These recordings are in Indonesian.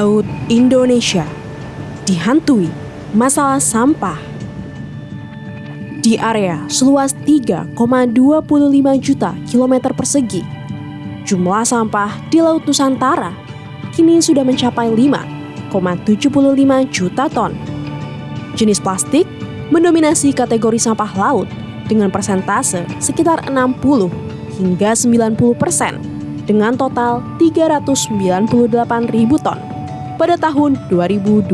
laut Indonesia dihantui masalah sampah. Di area seluas 3,25 juta kilometer persegi, jumlah sampah di Laut Nusantara kini sudah mencapai 5,75 juta ton. Jenis plastik mendominasi kategori sampah laut dengan persentase sekitar 60 hingga 90% dengan total 398.000 ton pada tahun 2022.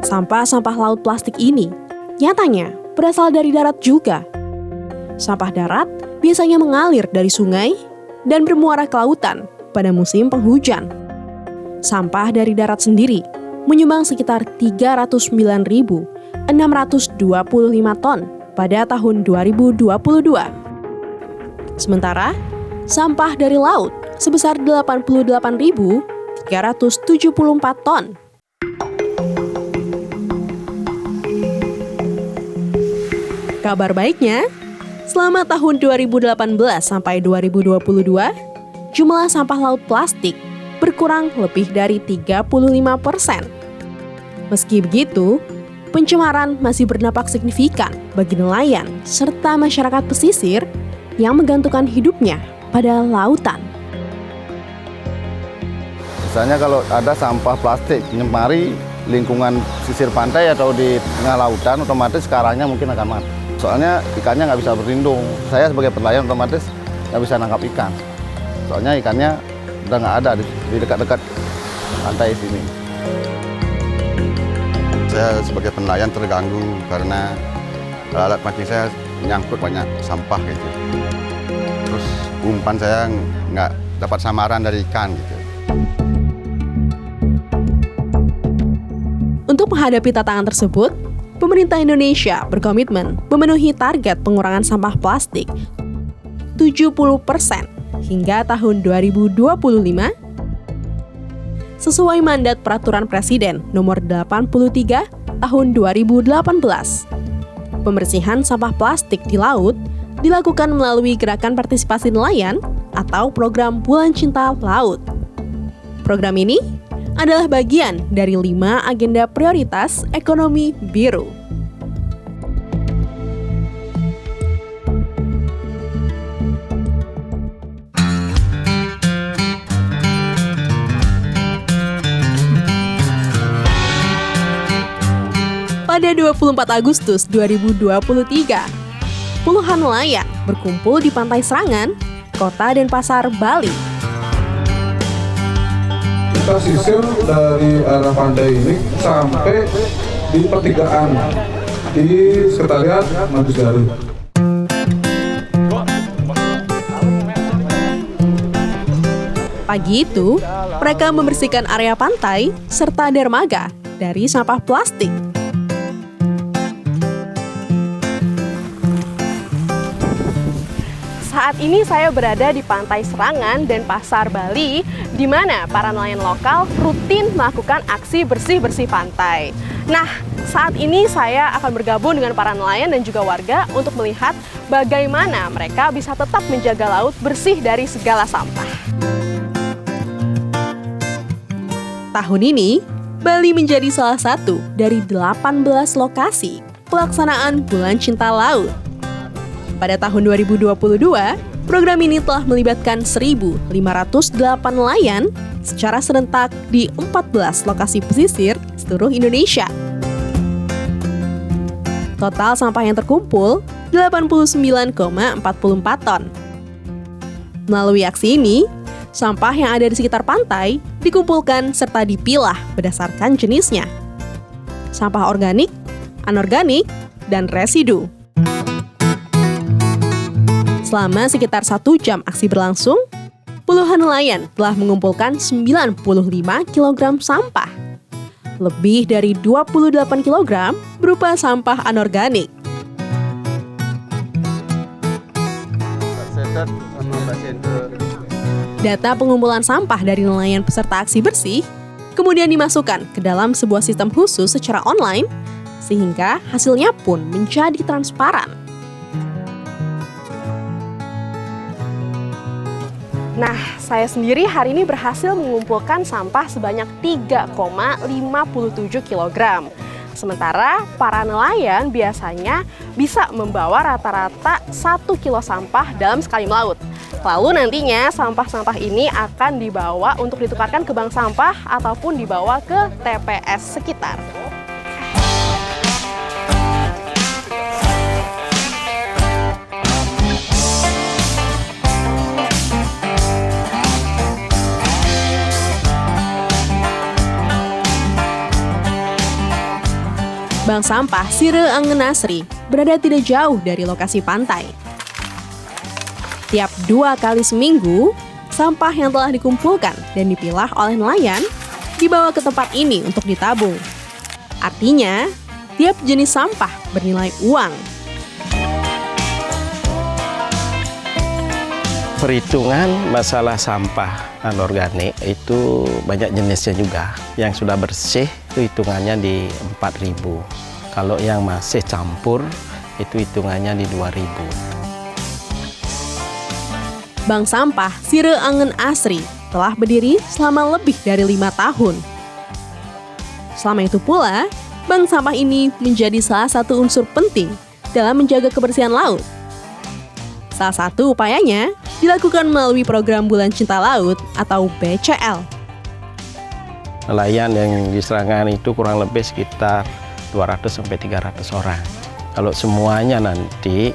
Sampah-sampah laut plastik ini nyatanya berasal dari darat juga. Sampah darat biasanya mengalir dari sungai dan bermuara ke lautan pada musim penghujan. Sampah dari darat sendiri menyumbang sekitar 309.625 ton pada tahun 2022. Sementara, sampah dari laut sebesar 88.374 ton. Kabar baiknya, selama tahun 2018 sampai 2022, jumlah sampah laut plastik berkurang lebih dari 35%. Meski begitu, pencemaran masih berdampak signifikan bagi nelayan serta masyarakat pesisir yang menggantungkan hidupnya pada lautan. Misalnya kalau ada sampah plastik menyemari lingkungan sisir pantai atau di tengah lautan, otomatis karangnya mungkin akan mati. Soalnya ikannya nggak bisa berlindung. Saya sebagai nelayan otomatis nggak bisa nangkap ikan. Soalnya ikannya udah nggak ada di dekat-dekat pantai sini. Saya sebagai nelayan terganggu karena alat mancing saya nyangkut banyak sampah gitu. Terus umpan saya nggak dapat samaran dari ikan gitu. Untuk menghadapi tantangan tersebut, pemerintah Indonesia berkomitmen memenuhi target pengurangan sampah plastik 70% hingga tahun 2025 sesuai mandat Peraturan Presiden Nomor 83 Tahun 2018. Pembersihan sampah plastik di laut dilakukan melalui Gerakan Partisipasi Nelayan atau Program Bulan Cinta Laut. Program ini adalah bagian dari 5 agenda prioritas ekonomi biru. Pada 24 Agustus 2023, puluhan nelayan berkumpul di Pantai Serangan, Kota Denpasar, Bali. Kita sisir dari arah pantai ini sampai di pertigaan di Sekretariat Mabes Garut. Pagi itu, mereka membersihkan area pantai serta dermaga dari sampah plastik. Saat ini saya berada di Pantai Serangan, Denpasar, Bali, di mana para nelayan lokal rutin melakukan aksi bersih-bersih pantai. Nah, saat ini saya akan bergabung dengan para nelayan dan juga warga untuk melihat bagaimana mereka bisa tetap menjaga laut bersih dari segala sampah. Tahun ini, Bali menjadi salah satu dari 18 lokasi pelaksanaan Bulan Cinta Laut. Pada tahun 2022, program ini telah melibatkan 1.508 nelayan secara serentak di 14 lokasi pesisir seluruh Indonesia. Total sampah yang terkumpul 89,44 ton. Melalui aksi ini, sampah yang ada di sekitar pantai dikumpulkan serta dipilah berdasarkan jenisnya. Sampah organik, anorganik, dan residu. Selama sekitar 1 jam aksi berlangsung, puluhan nelayan telah mengumpulkan 95 kg sampah. Lebih dari 28 kg berupa sampah anorganik. Data pengumpulan sampah dari nelayan peserta aksi bersih kemudian dimasukkan ke dalam sebuah sistem khusus secara online, sehingga hasilnya pun menjadi transparan. Nah, saya sendiri hari ini berhasil mengumpulkan sampah sebanyak 3,57 kg. Sementara para nelayan biasanya bisa membawa rata-rata 1 kilo sampah dalam sekali melaut. Lalu nantinya sampah-sampah ini akan dibawa untuk ditukarkan ke bank sampah ataupun dibawa ke TPS sekitar. Bank sampah Sire Angen Asri berada tidak jauh dari lokasi pantai. Tiap 2 kali seminggu, sampah yang telah dikumpulkan dan dipilah oleh nelayan dibawa ke tempat ini untuk ditabung. Artinya, tiap jenis sampah bernilai uang. Perhitungan masalah sampah anorganik itu banyak jenisnya juga. Yang sudah bersih itu hitungannya di 4.000. Kalau yang masih campur itu hitungannya di 2.000. Bank sampah Sire Angen Asri telah berdiri selama lebih dari 5 tahun. Selama itu pula, bank sampah ini menjadi salah satu unsur penting dalam menjaga kebersihan laut. Salah satu upayanya dilakukan melalui program Bulan Cinta Laut atau BCL. Nelayan yang di Serangan itu kurang lebih sekitar 200-300 orang. Kalau semuanya nanti,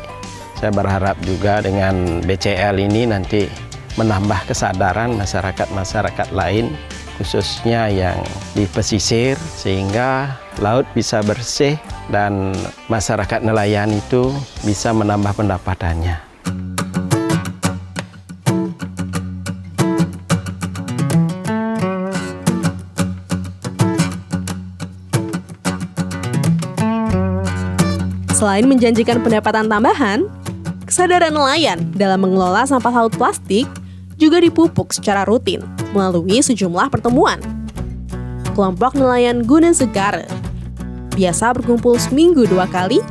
saya berharap juga dengan BCL ini nanti menambah kesadaran masyarakat-masyarakat lain, khususnya yang di pesisir, sehingga laut bisa bersih dan masyarakat nelayan itu bisa menambah pendapatannya. Selain menjanjikan pendapatan tambahan, kesadaran nelayan dalam mengelola sampah laut plastik juga dipupuk secara rutin melalui sejumlah pertemuan. Kelompok nelayan Gunung Segara biasa berkumpul seminggu 2 kali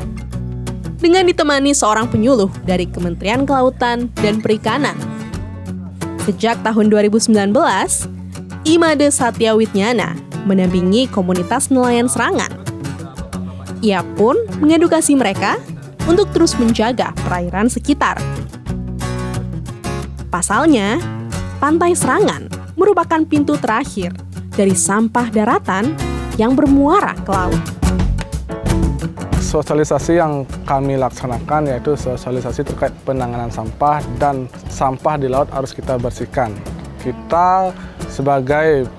dengan ditemani seorang penyuluh dari Kementerian Kelautan dan Perikanan. Sejak tahun 2019, Imade Satya Witnyana mendampingi komunitas nelayan Serangan. Ia pun mengedukasi mereka untuk terus menjaga perairan sekitar. Pasalnya, Pantai Serangan merupakan pintu terakhir dari sampah daratan yang bermuara ke laut. Sosialisasi yang kami laksanakan yaitu sosialisasi terkait penanganan sampah dan sampah di laut harus kita bersihkan. Kita sebagai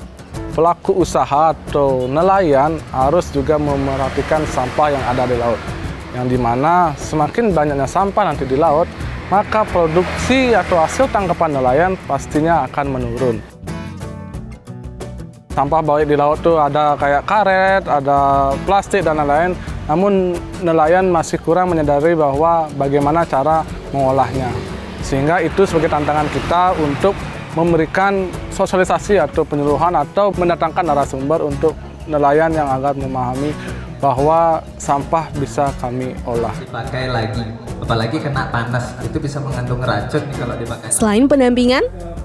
pelaku usaha atau nelayan harus juga memerhatikan sampah yang ada di laut. Yang dimana semakin banyaknya sampah nanti di laut, maka produksi atau hasil tangkapan nelayan pastinya akan menurun. Sampah baik di laut tuh ada kayak karet, ada plastik dan lain-lain. Namun nelayan masih kurang menyadari bahwa bagaimana cara mengolahnya. Sehingga itu sebagai tantangan kita untuk memberikan sosialisasi atau penyuluhan atau mendatangkan narasumber untuk nelayan yang agar memahami bahwa sampah bisa kami olah. Dipakai lagi, apalagi kena panas, itu bisa mengandung racun kalau dipakai. Selain pendampingan,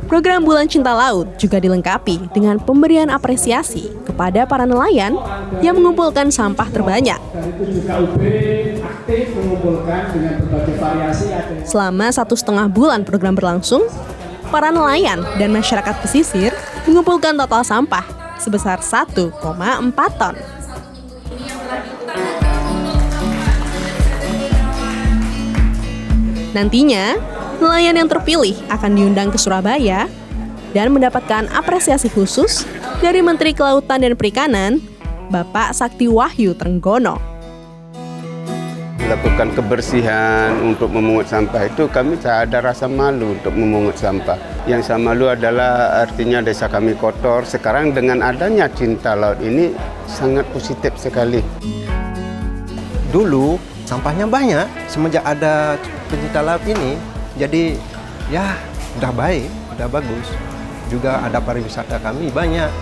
program Bulan Cinta Laut juga dilengkapi dengan pemberian apresiasi kepada para nelayan yang mengumpulkan sampah terbanyak. Selama 1,5 bulan program berlangsung, para nelayan dan masyarakat pesisir mengumpulkan total sampah sebesar 1,4 ton. Nantinya, nelayan yang terpilih akan diundang ke Surabaya dan mendapatkan apresiasi khusus dari Menteri Kelautan dan Perikanan, Bapak Sakti Wahyu Trenggono. Melakukan kebersihan untuk memungut sampah itu kami tak ada rasa malu untuk memungut sampah. Yang saya malu adalah artinya desa kami kotor. Sekarang dengan adanya Cinta Laut ini sangat positif sekali. Dulu sampahnya banyak, semenjak ada Pencinta Laut ini, jadi ya udah baik, udah bagus. Juga ada pariwisata kami banyak.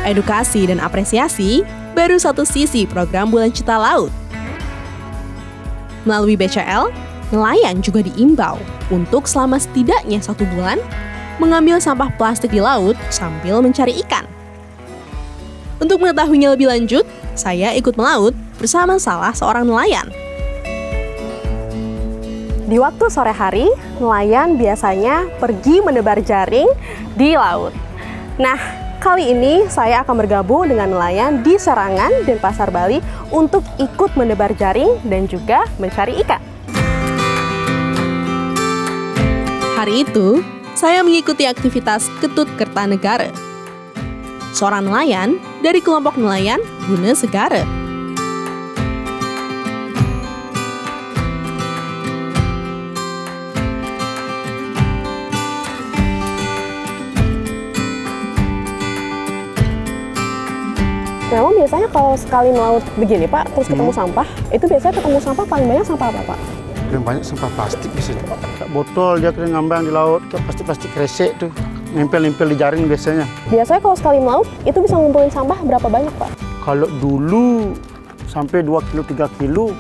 Edukasi dan apresiasi baru satu sisi program Bulan Cinta Laut. Melalui BCL, nelayan juga diimbau untuk selama setidaknya 1 bulan mengambil sampah plastik di laut sambil mencari ikan. Untuk mengetahuinya lebih lanjut, saya ikut melaut bersama salah seorang nelayan. Di waktu sore hari, nelayan biasanya pergi menebar jaring di laut. Nah, kali ini saya akan bergabung dengan nelayan di Serangan dan Pasar Bali untuk ikut menebar jaring dan juga mencari ikan. Hari itu, saya mengikuti aktivitas Ketut Kertanegara, seorang nelayan dari kelompok nelayan Guna Segara. Memang biasanya kalau sekali melaut begini Pak, terus ketemu sampah, itu biasanya ketemu sampah paling banyak sampah apa Pak? Paling banyak sampah plastik di sini. Botol dia kena ngambang di laut, plastik-plastik kresek tuh, nempel-nempel di jaring biasanya. Biasanya kalau sekali melaut, itu bisa ngumpulin sampah berapa banyak Pak? Kalau dulu sampai 2 kilo, 3 kilo.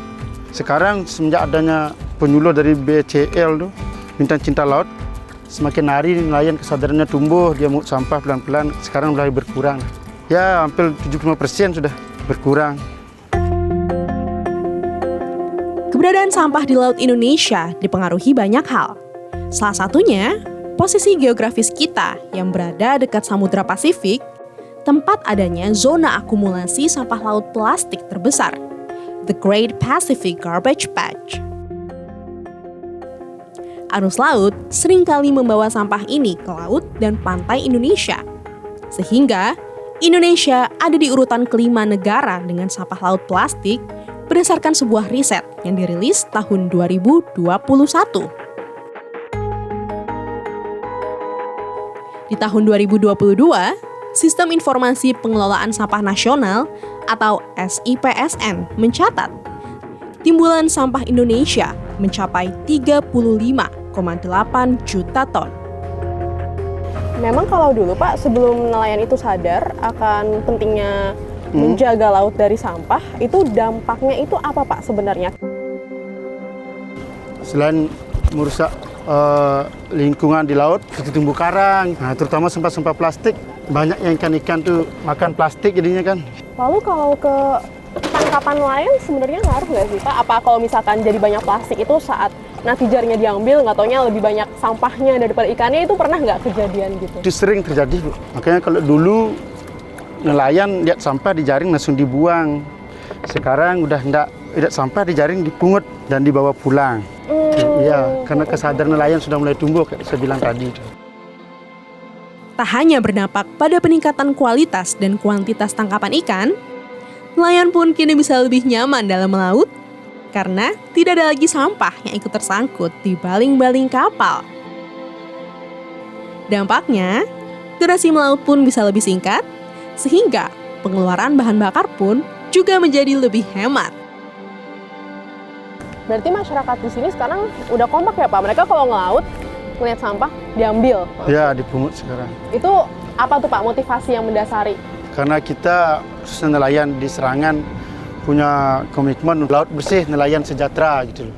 Sekarang semenjak adanya penyuluh dari BCL tuh, Bintang Cinta Laut, semakin hari nelayan kesadarannya tumbuh, dia mau sampah pelan-pelan, sekarang mulai berkurang. Ya, hampir 75% sudah berkurang. Keberadaan sampah di Laut Indonesia dipengaruhi banyak hal. Salah satunya, posisi geografis kita yang berada dekat Samudra Pasifik, tempat adanya zona akumulasi sampah laut plastik terbesar, The Great Pacific Garbage Patch. Arus laut seringkali membawa sampah ini ke laut dan pantai Indonesia, sehingga Indonesia ada di urutan kelima negara dengan sampah laut plastik berdasarkan sebuah riset yang dirilis tahun 2021. Di tahun 2022, Sistem Informasi Pengelolaan Sampah Nasional atau SIPSN mencatat timbulan sampah Indonesia mencapai 35,8 juta ton. Memang kalau dulu Pak, sebelum nelayan itu sadar akan pentingnya menjaga laut dari sampah, itu dampaknya itu apa Pak sebenarnya? Selain merusak lingkungan di laut, itu tumbuh karang, nah, terutama sampah-sampah plastik. Banyak yang ikan-ikan tuh makan plastik jadinya kan. Lalu kalau ke tangkapan nelayan sebenarnya ngaruh nggak sih Pak? Apa kalau misalkan jadi banyak plastik itu saat nanti jaringnya diambil, nggak taunya lebih banyak sampahnya daripada ikannya, itu pernah nggak kejadian gitu? Itu sering terjadi, Bu. Makanya kalau dulu nelayan lihat sampah di jaring langsung dibuang. Sekarang udah enggak sampah di jaring dipungut dan dibawa pulang. Iya, karena kesadaran nelayan sudah mulai tumbuh kayak saya bilang tadi. Tak hanya berdampak pada peningkatan kualitas dan kuantitas tangkapan ikan, nelayan pun kini bisa lebih nyaman dalam melaut karena tidak ada lagi sampah yang ikut tersangkut di baling-baling kapal. Dampaknya, durasi melaut pun bisa lebih singkat, sehingga pengeluaran bahan bakar pun juga menjadi lebih hemat. Berarti masyarakat di sini sekarang udah kompak ya Pak? Mereka kalau ngelaut, ngeliat sampah, diambil? Ya, dipungut sekarang. Itu apa tuh Pak motivasi yang mendasari? Karena kita, khususnya nelayan di Serangan, punya komitmen laut bersih, nelayan sejahtera gitu loh.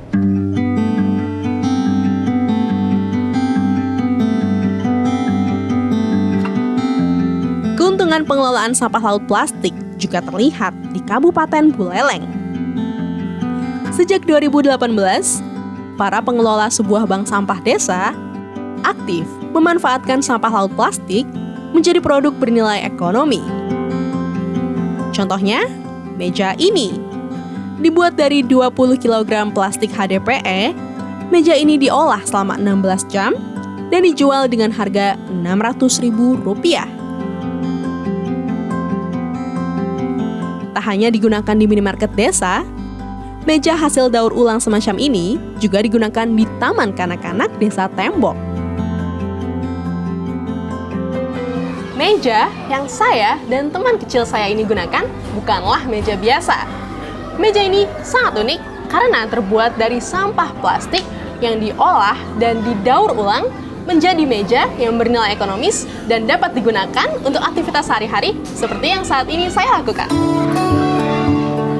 Keuntungan pengelolaan sampah laut plastik juga terlihat di Kabupaten Buleleng. Sejak 2018, para pengelola sebuah bank sampah desa aktif memanfaatkan sampah laut plastik menjadi produk bernilai ekonomi. Contohnya, meja ini. Dibuat dari 20 kg plastik HDPE, meja ini diolah selama 16 jam dan dijual dengan harga Rp600.000. Tak hanya digunakan di minimarket desa, meja hasil daur ulang semacam ini juga digunakan di Taman Kanak-kanak Desa Tembok. Meja yang saya dan teman kecil saya ini gunakan bukanlah meja biasa. Meja ini sangat unik karena terbuat dari sampah plastik yang diolah dan didaur ulang menjadi meja yang bernilai ekonomis dan dapat digunakan untuk aktivitas sehari-hari seperti yang saat ini saya lakukan.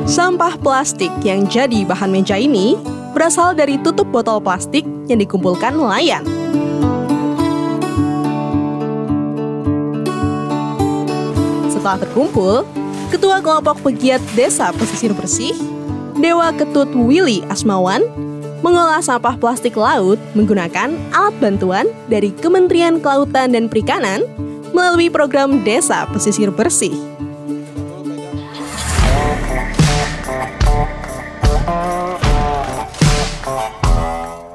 Sampah plastik yang jadi bahan meja ini berasal dari tutup botol plastik yang dikumpulkan nelayan. Setelah terkumpul, Ketua Kelompok Pegiat Desa Pesisir Bersih, Dewa Ketut Willy Asmawan, mengolah sampah plastik laut menggunakan alat bantuan dari Kementerian Kelautan dan Perikanan melalui program Desa Pesisir Bersih.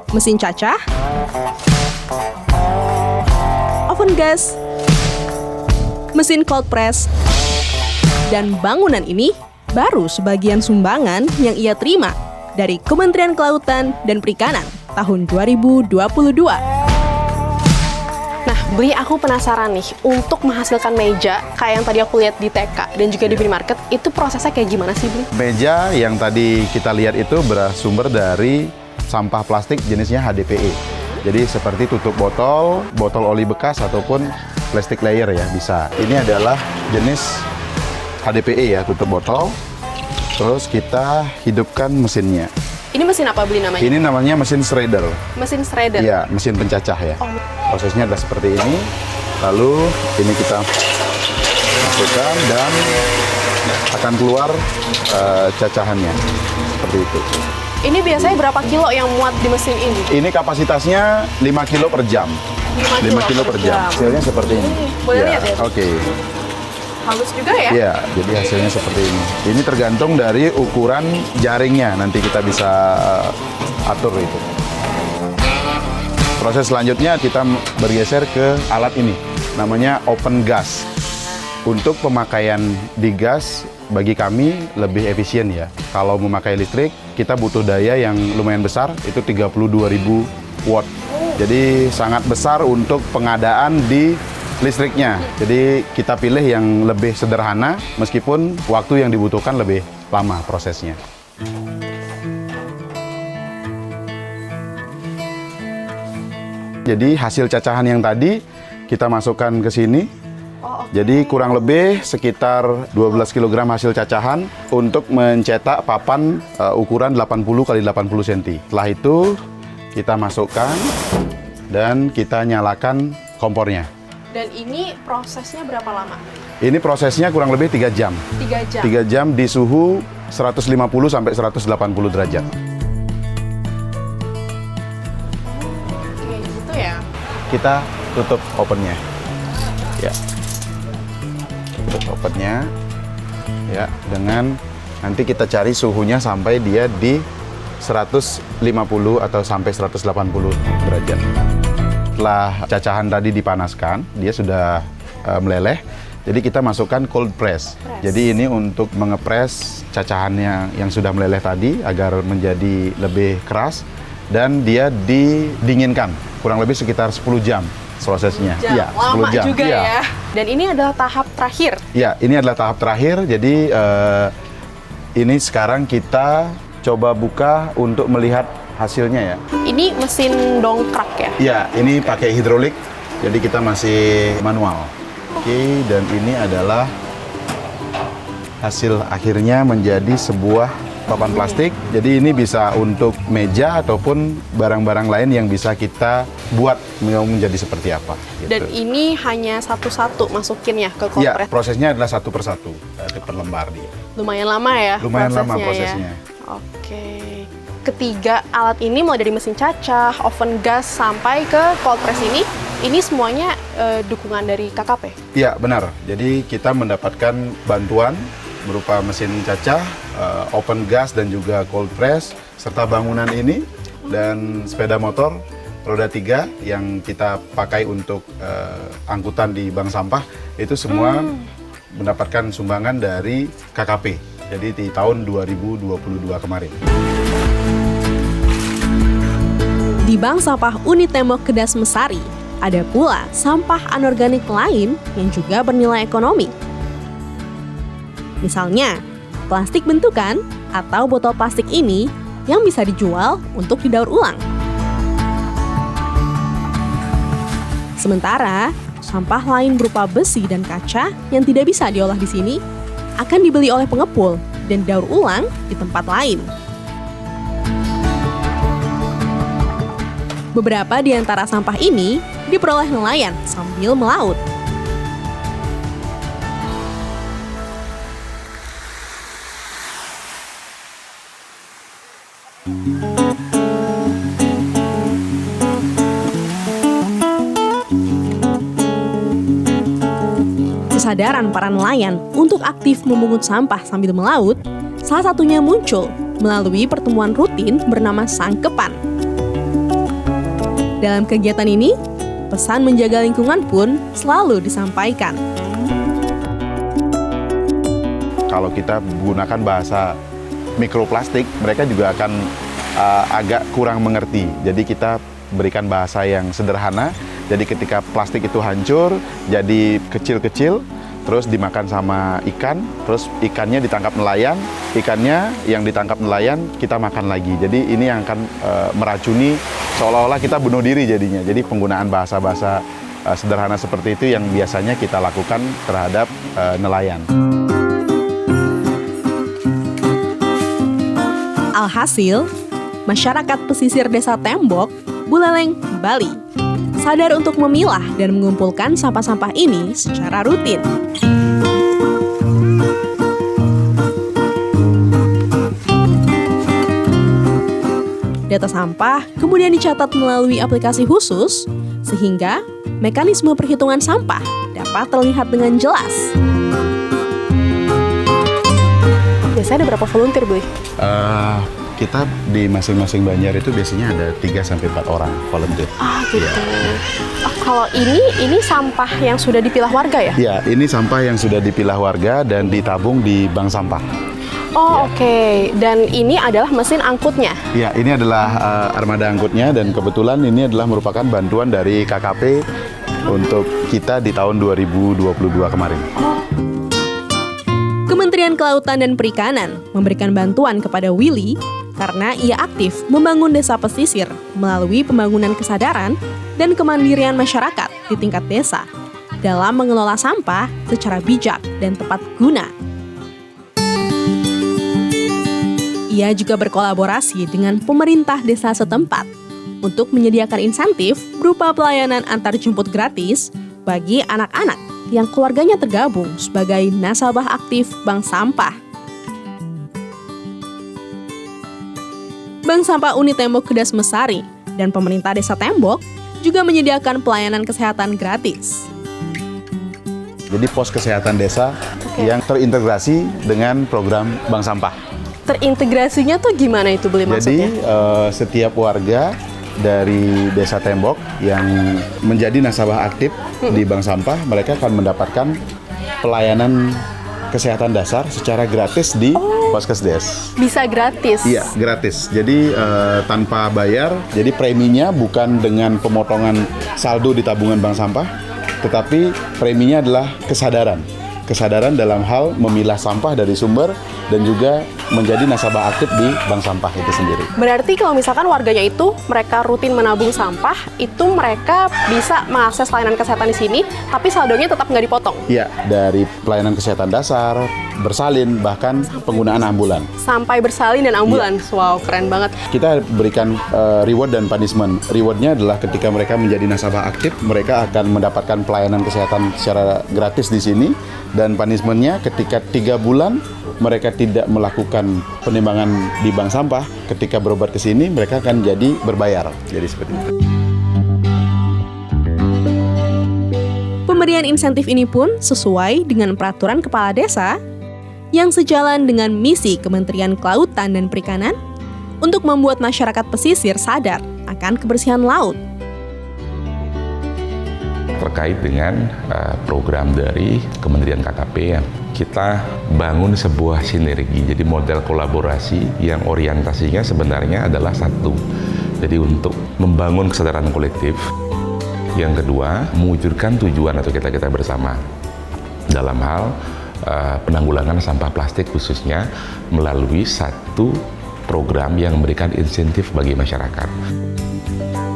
Mesin cacah, oven gas, mesin cold press, dan bangunan ini baru sebagian sumbangan yang ia terima dari Kementerian Kelautan dan Perikanan tahun 2022. Nah, Bli, aku penasaran nih, untuk menghasilkan meja kayak yang tadi aku lihat di TK dan juga di minimarket, itu prosesnya kayak gimana sih, Bli? Meja yang tadi kita lihat itu bersumber dari sampah plastik jenisnya HDPE. Jadi seperti tutup botol, botol oli bekas ataupun plastic layer ya bisa. Ini adalah jenis HDPE ya, tutup botol. Terus kita hidupkan mesinnya. Ini mesin apa, Bli, namanya? Ini namanya mesin shredder. Mesin shredder? Iya, mesin pencacah ya. Oh. Prosesnya adalah seperti ini. Lalu ini kita masukkan dan akan keluar cacahannya. Seperti itu. Ini biasanya berapa kilo yang muat di mesin ini? Ini kapasitasnya 5 kilo per jam. 5 kilo per jam. Hasilnya seperti ini. Boleh lihat ya? Oke. Halus juga ya? Iya, jadi hasilnya seperti ini. Ini tergantung dari ukuran jaringnya. Nanti kita bisa atur itu. Proses selanjutnya kita bergeser ke alat ini. Namanya open gas. Untuk pemakaian di gas, bagi kami lebih efisien ya. Kalau memakai listrik, kita butuh daya yang lumayan besar, itu 32.000 watt. Jadi sangat besar untuk pengadaan di listriknya. Jadi kita pilih yang lebih sederhana, meskipun waktu yang dibutuhkan lebih lama prosesnya. Jadi hasil cacahan yang tadi kita masukkan ke sini. Jadi kurang lebih sekitar 12 kg hasil cacahan untuk mencetak papan ukuran 80 x 80 cm. Setelah itu kita masukkan dan kita nyalakan kompornya. Dan ini prosesnya berapa lama? Ini prosesnya kurang lebih 3 jam. 3 jam? 3 jam di suhu 150 sampai 180 derajat. Oke, gitu ya. Kita tutup ovennya. Ya. Tutup ovennya. Ya, dengan nanti kita cari suhunya sampai dia di 150 atau sampai 180 derajat. Setelah cacahan tadi dipanaskan, dia sudah meleleh. Jadi kita masukkan cold press. Jadi ini untuk mengepres cacahannya yang sudah meleleh tadi agar menjadi lebih keras dan dia didinginkan kurang lebih sekitar 10 jam prosesnya. Ya, 10 lama jam juga ya. Dan ini adalah tahap terakhir. Ya, ini adalah tahap terakhir. Jadi ini sekarang kita coba buka untuk melihat hasilnya ya. Ini mesin dongkrak ya? Iya, ini pakai hidrolik. Jadi kita masih manual. Oke, dan ini adalah hasil akhirnya menjadi sebuah papan plastik. Jadi ini bisa untuk meja ataupun barang-barang lain yang bisa kita buat menjadi seperti apa. Gitu. Dan ini hanya satu-satu masukinnya ke cold press? Iya, prosesnya adalah satu persatu, per lembar dia. Lumayan lama ya? Lumayan lama prosesnya. Ya? Oke. Ketiga alat ini mulai dari mesin cacah, oven gas, sampai ke cold press ini semuanya dukungan dari KKP? Iya, benar. Jadi kita mendapatkan bantuan berupa mesin cacah, open gas dan juga cold press, serta bangunan ini dan sepeda motor roda 3 yang kita pakai untuk angkutan di bank sampah, itu semua mendapatkan sumbangan dari KKP. Jadi di tahun 2022 kemarin. Di Bank Sampah Unit Tembok Kedas Mesari, ada pula sampah anorganik lain yang juga bernilai ekonomi. Misalnya, plastik bentukan atau botol plastik ini yang bisa dijual untuk didaur ulang. Sementara, sampah lain berupa besi dan kaca yang tidak bisa diolah di sini akan dibeli oleh pengepul dan daur ulang di tempat lain. Beberapa di antara sampah ini diperoleh nelayan sambil melaut. Kesadaran para nelayan untuk aktif memungut sampah sambil melaut, salah satunya muncul melalui pertemuan rutin bernama Sangkepan. Dalam kegiatan ini, pesan menjaga lingkungan pun selalu disampaikan. Kalau kita gunakan bahasa mikroplastik, mereka juga akan agak kurang mengerti. Jadi kita berikan bahasa yang sederhana. Jadi ketika plastik itu hancur, jadi kecil-kecil, terus dimakan sama ikan, terus ikannya ditangkap nelayan, ikannya yang ditangkap nelayan kita makan lagi. Jadi ini yang akan meracuni, seolah-olah kita bunuh diri jadinya. Jadi penggunaan bahasa-bahasa sederhana seperti itu yang biasanya kita lakukan terhadap nelayan. Alhasil, masyarakat pesisir Desa Tembok, Buleleng, Bali, sadar untuk memilah dan mengumpulkan sampah-sampah ini secara rutin. Data sampah kemudian dicatat melalui aplikasi khusus, sehingga mekanisme perhitungan sampah dapat terlihat dengan jelas. Biasanya ada berapa volunteer, Bli? Kita di masing-masing banjar itu biasanya ada 3-4 orang volunteer. Gitu. Kalau ini sampah yang sudah dipilah warga ya? Ya, ini sampah yang sudah dipilah warga dan ditabung di bank sampah. Oke. Dan ini adalah mesin angkutnya? Ya, ini adalah armada angkutnya dan kebetulan ini adalah merupakan bantuan dari KKP untuk kita di tahun 2022 kemarin. Kementerian Kelautan dan Perikanan memberikan bantuan kepada Willy karena ia aktif membangun desa pesisir melalui pembangunan kesadaran dan kemandirian masyarakat di tingkat desa dalam mengelola sampah secara bijak dan tepat guna. Ia juga berkolaborasi dengan pemerintah desa setempat untuk menyediakan insentif berupa pelayanan antar jemput gratis bagi anak-anak yang keluarganya tergabung sebagai nasabah aktif Bank Sampah. Bank Sampah Uni Tembok Kedas Mesari dan pemerintah Desa Tembok juga menyediakan pelayanan kesehatan gratis. Jadi pos kesehatan desa yang terintegrasi dengan program Bank Sampah. Terintegrasinya tuh gimana itu, Beli, maksudnya? Jadi setiap warga dari Desa Tembok yang menjadi nasabah aktif di Bank Sampah, mereka akan mendapatkan pelayanan kesehatan dasar secara gratis di Poskesdes. Bisa gratis? Iya, gratis. Jadi tanpa bayar, jadi preminya bukan dengan pemotongan saldo di tabungan Bank Sampah, tetapi preminya adalah kesadaran. Kesadaran dalam hal memilah sampah dari sumber dan juga menjadi nasabah aktif di Bank Sampah itu sendiri. Berarti kalau misalkan warganya itu mereka rutin menabung sampah, itu mereka bisa mengakses layanan kesehatan di sini, tapi saldonya tetap nggak dipotong? Iya, dari pelayanan kesehatan dasar, bersalin, bahkan penggunaan ambulan. Sampai bersalin dan ambulans, iya. Wow, keren banget. Kita berikan reward dan punishment. Rewardnya adalah ketika mereka menjadi nasabah aktif, mereka akan mendapatkan pelayanan kesehatan secara gratis di sini, dan punishment-nya ketika 3 bulan mereka tidak melakukan penimbangan di bank sampah, ketika berobat ke sini mereka akan jadi berbayar. Jadi seperti itu. Pemberian insentif ini pun sesuai dengan peraturan kepala desa yang sejalan dengan misi Kementerian Kelautan dan Perikanan untuk membuat masyarakat pesisir sadar akan kebersihan laut. Terkait dengan program dari Kementerian KKP yang kita bangun sebuah sinergi, jadi model kolaborasi yang orientasinya sebenarnya adalah satu. Jadi untuk membangun kesadaran kolektif. Yang kedua, mewujudkan tujuan atau kita bersama dalam hal penanggulangan sampah plastik khususnya melalui satu program yang memberikan insentif bagi masyarakat.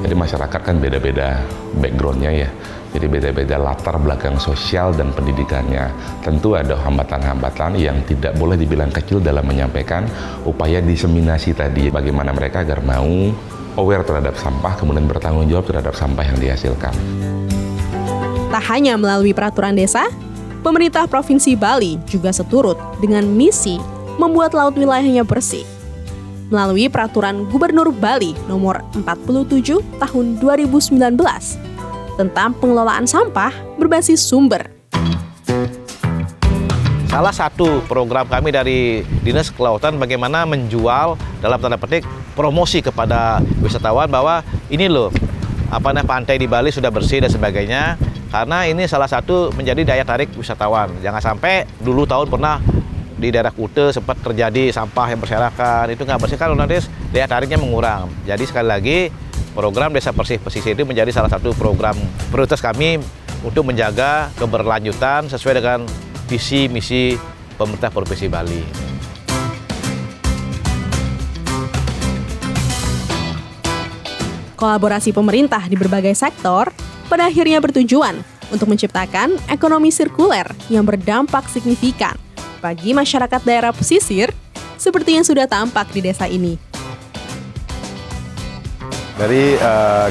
Jadi masyarakat kan beda-beda background-nya ya. Jadi beda-beda latar belakang sosial dan pendidikannya. Tentu ada hambatan-hambatan yang tidak boleh dibilang kecil dalam menyampaikan upaya diseminasi tadi. Bagaimana mereka agar mau aware terhadap sampah, kemudian bertanggung jawab terhadap sampah yang dihasilkan. Tak hanya melalui peraturan desa, pemerintah Provinsi Bali juga seturut dengan misi membuat laut wilayahnya bersih. Melalui peraturan Gubernur Bali nomor 47 tahun 2019 tentang pengelolaan sampah berbasis sumber. Salah satu program kami dari Dinas Kelautan bagaimana menjual dalam tanda petik promosi kepada wisatawan bahwa ini loh pantai di Bali sudah bersih dan sebagainya, karena ini salah satu menjadi daya tarik wisatawan. Jangan sampai dulu tahun pernah di daerah Kute sempat terjadi sampah yang berserakan, itu nggak bersih kan, nanti daya tariknya mengurang. Jadi sekali lagi program Desa Bersih Pesisir itu menjadi salah satu program prioritas kami untuk menjaga keberlanjutan sesuai dengan visi misi pemerintah Provinsi Bali. Kolaborasi pemerintah di berbagai sektor pada akhirnya bertujuan untuk menciptakan ekonomi sirkuler yang berdampak signifikan bagi masyarakat daerah pesisir seperti yang sudah tampak di desa ini. Dari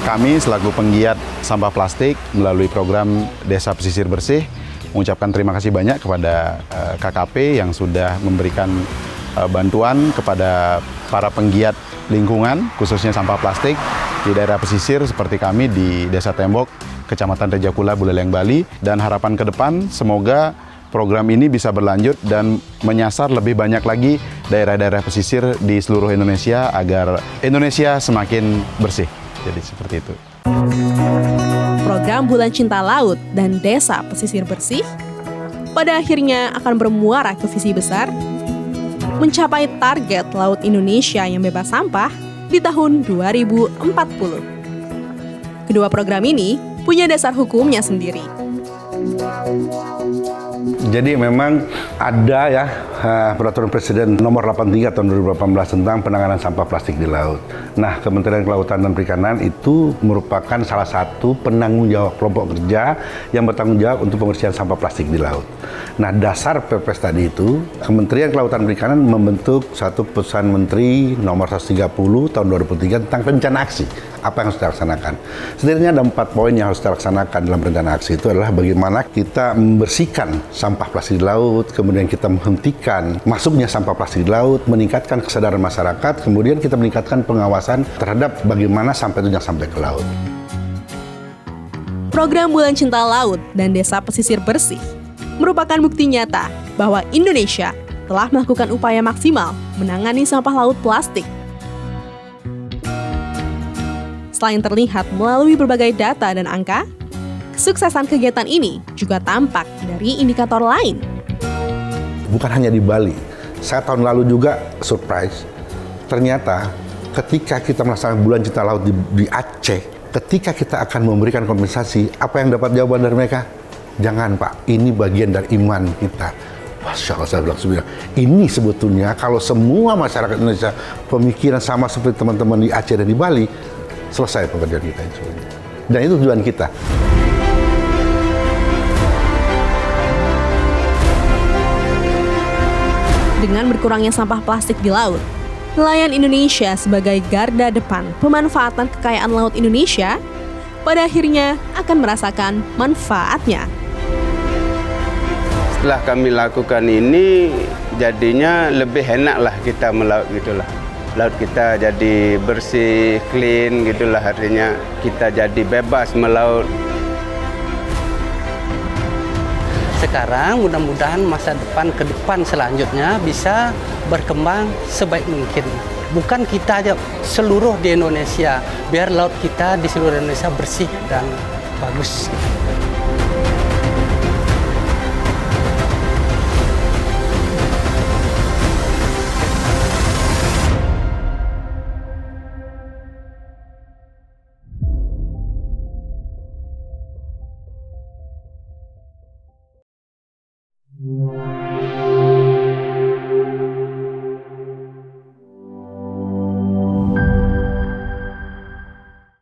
kami selaku penggiat sampah plastik melalui program Desa Pesisir Bersih mengucapkan terima kasih banyak kepada KKP yang sudah memberikan bantuan kepada para penggiat lingkungan, khususnya sampah plastik di daerah pesisir seperti kami di Desa Tembok, Kecamatan Rejakula, Buleleng, Bali. Dan harapan ke depan semoga program ini bisa berlanjut dan menyasar lebih banyak lagi daerah-daerah pesisir di seluruh Indonesia agar Indonesia semakin bersih. Jadi seperti itu. Program Bulan Cinta Laut dan Desa Pesisir Bersih pada akhirnya akan bermuara ke visi besar mencapai target Laut Indonesia yang bebas sampah di tahun 2040. Kedua program ini punya dasar hukumnya sendiri. Jadi memang ada ya peraturan Presiden nomor 83 tahun 2018 tentang penanganan sampah plastik di laut. Nah, Kementerian Kelautan dan Perikanan itu merupakan salah satu penanggung jawab kelompok kerja yang bertanggung jawab untuk pembersihan sampah plastik di laut. Nah, dasar Perpres tadi itu, Kementerian Kelautan dan Perikanan membentuk satu keputusan Menteri nomor 130 tahun 2003 tentang rencana aksi. Apa yang harus dilaksanakan? Setidaknya ada 4 poin yang harus dilaksanakan dalam rencana aksi itu adalah bagaimana kita membersihkan sampah plastik di laut, kemudian kita menghentikan masuknya sampah plastik di laut, meningkatkan kesadaran masyarakat, kemudian kita meningkatkan pengawasan terhadap bagaimana sampah itu jangan sampai ke laut. Program Bulan Cinta Laut dan Desa Pesisir Bersih merupakan bukti nyata bahwa Indonesia telah melakukan upaya maksimal menangani sampah laut plastik. Selain terlihat melalui berbagai data dan angka, kesuksesan kegiatan ini juga tampak dari indikator lain. Bukan hanya di Bali, saya tahun lalu juga surprise. Ternyata ketika kita melaksanakan Bulan Cinta Laut di Aceh, ketika kita akan memberikan kompensasi, apa yang dapat jawaban dari mereka? Jangan Pak, ini bagian dari iman kita. Masya Allah, saya bilang, ini sebetulnya kalau semua masyarakat Indonesia pemikiran sama seperti teman-teman di Aceh dan di Bali, selesai pekerjaan kita itu. Dan itu tujuan kita. Dengan berkurangnya sampah plastik di laut, nelayan Indonesia sebagai garda depan pemanfaatan kekayaan laut Indonesia pada akhirnya akan merasakan manfaatnya. Setelah kami lakukan ini, jadinya lebih enak lah kita melaut gitulah. Laut kita jadi bersih, clean gitulah, artinya kita jadi bebas melaut. Sekarang mudah-mudahan masa depan ke depan selanjutnya bisa berkembang sebaik mungkin. Bukan kita aja, seluruh di Indonesia, biar laut kita di seluruh Indonesia bersih dan bagus. Yeah.